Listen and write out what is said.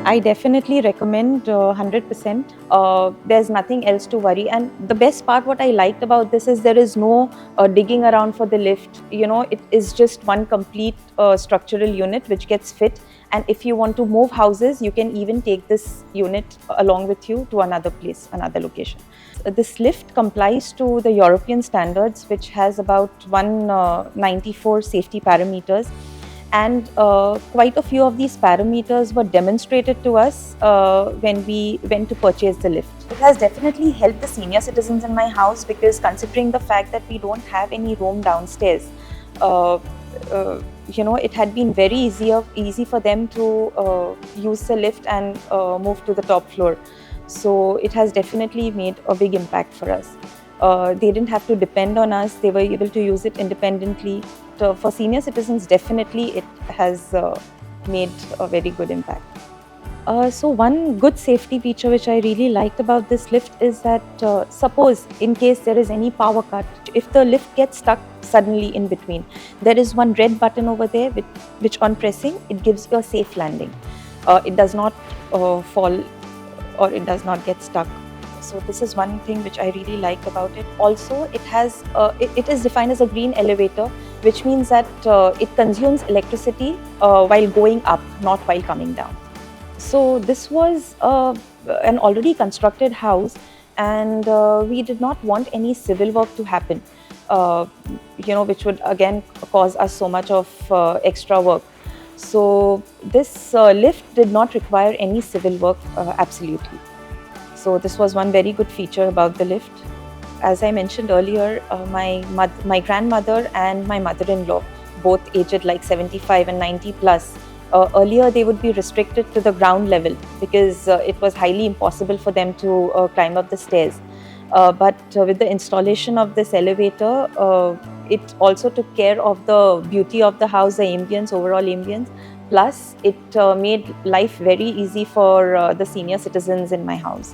I definitely recommend 100%. There's nothing else to worry. And the best part, what I liked about this is there is no digging around for the lift. It is just one complete structural unit which gets fit. And if you want to move houses, you can even take this unit along with you to another place, another location. This lift complies to the European standards, which has about 194 safety parameters, and quite a few of these parameters were demonstrated to us when we went to purchase the lift. It has definitely helped the senior citizens in my house, because considering the fact that we don't have any room downstairs, uh, it had been very easy for them to use the lift and move to the top floor. So it has definitely made a big impact for us. They didn't have to depend on us. They were able to use it independently. So for senior citizens, definitely it has made a very good impact. So one good safety feature which I really liked about this lift is that suppose in case there is any power cut, if the lift gets stuck suddenly in between, there is one red button over there which on pressing, it gives you a safe landing. It does not fall, or it does not get stuck. So this is one thing which I really like about it. Also, it is defined as a green elevator, which means that it consumes electricity while going up, not while coming down. So this was an already constructed house, and we did not want any civil work to happen, uh, which would again cause us so much of extra work. So this lift did not require any civil work, absolutely. So this was one very good feature about the lift. As I mentioned earlier, my grandmother and my mother-in-law, both aged like 75 and 90 plus, earlier they would be restricted to the ground level, because it was highly impossible for them to climb up the stairs. But with the installation of this elevator, it also took care of the beauty of the house, the ambience, overall ambience. Plus, it made life very easy for the senior citizens in my house.